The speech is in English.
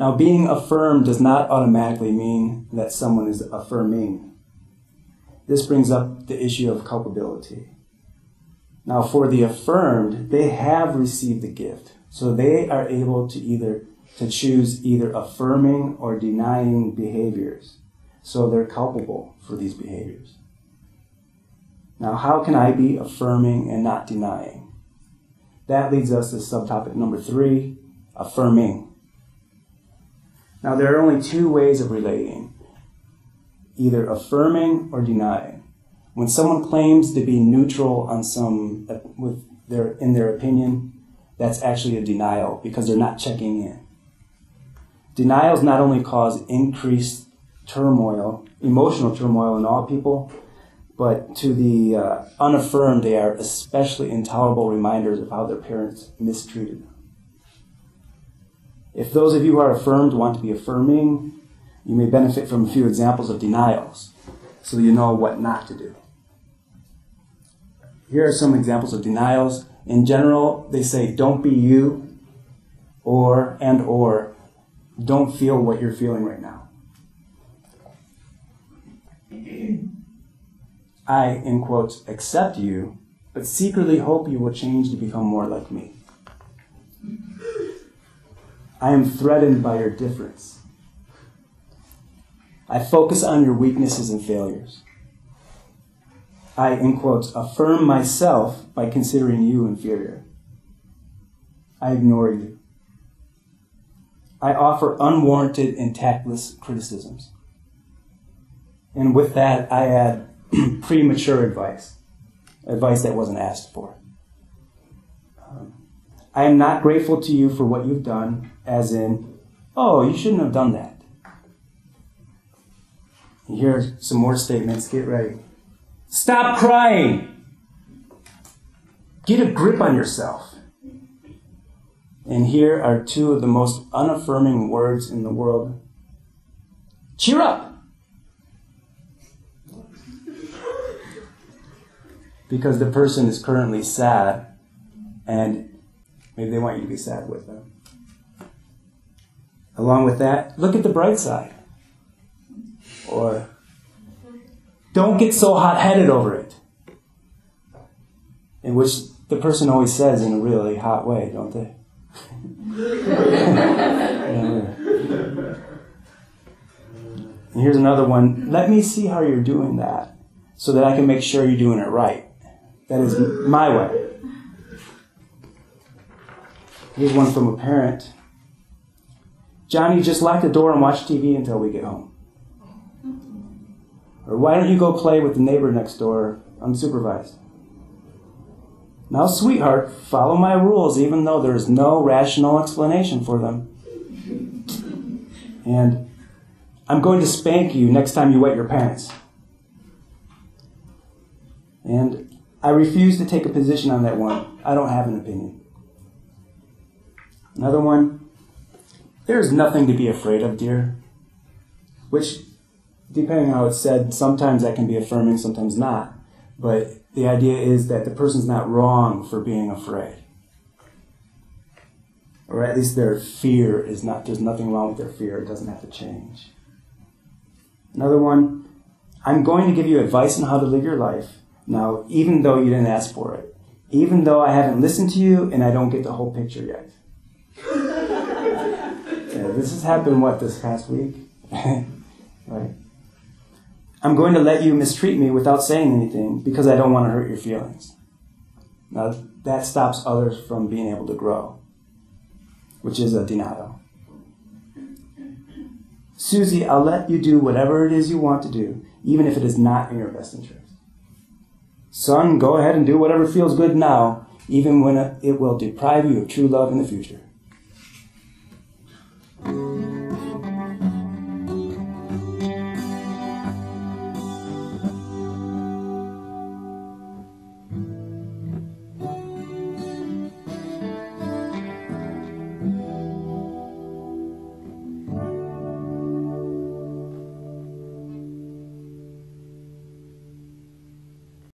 Now, being affirmed does not automatically mean that someone is affirming. This brings up the issue of culpability. Now, for the affirmed, they have received the gift, so they are able to choose either affirming or denying behaviors. So they're culpable for these behaviors. Now, how can I be affirming and not denying? That leads us to subtopic number 3, affirming. Now, there are only 2 ways of relating, either affirming or denying. When someone claims to be neutral on in their opinion, that's actually a denial because they're not checking in. Denials not only cause increased turmoil, emotional turmoil in all people, but to the unaffirmed, they are especially intolerable reminders of how their parents mistreated them. If those of you who are affirmed want to be affirming, you may benefit from a few examples of denials so you know what not to do. Here are some examples of denials. In general, they say, don't be you, or don't feel what you're feeling right now. I, in quotes, accept you, but secretly hope you will change to become more like me. I am threatened by your difference. I focus on your weaknesses and failures. I, in quotes, affirm myself by considering you inferior. I ignore you. I offer unwarranted and tactless criticisms. And with that, I add premature advice that wasn't asked for. I am not grateful to you for what you've done, as in, oh, you shouldn't have done that. And here are some more statements. Get ready. Stop crying. Get a grip on yourself. And here are 2 of the most unaffirming words in the world. Cheer up. Because the person is currently sad, and maybe they want you to be sad with them. Along with that, look at the bright side. Or, don't get so hot-headed over it. In which the person always says in a really hot way, don't they? And here's another one. Let me see how you're doing that so that I can make sure you're doing it right. That is my way. Here's one from a parent. Johnny, just lock the door and watch TV until we get home. Or why don't you go play with the neighbor next door unsupervised? Now, sweetheart, follow my rules even though there is no rational explanation for them. And I'm going to spank you next time you wet your pants. And I refuse to take a position on that one. I don't have an opinion. Another one. There is nothing to be afraid of, dear. Which, depending on how it's said, sometimes that can be affirming, sometimes not. But the idea is that the person's not wrong for being afraid. Or at least their fear is not, there's nothing wrong with their fear. It doesn't have to change. Another one. I'm going to give you advice on how to live your life. Now, even though you didn't ask for it. Even though I haven't listened to you and I don't get the whole picture yet. This has happened, this past week? Right? I'm going to let you mistreat me without saying anything because I don't want to hurt your feelings. Now, that stops others from being able to grow, which is a denial. Susie, I'll let you do whatever it is you want to do, even if it is not in your best interest. Son, go ahead and do whatever feels good now, even when it will deprive you of true love in the future.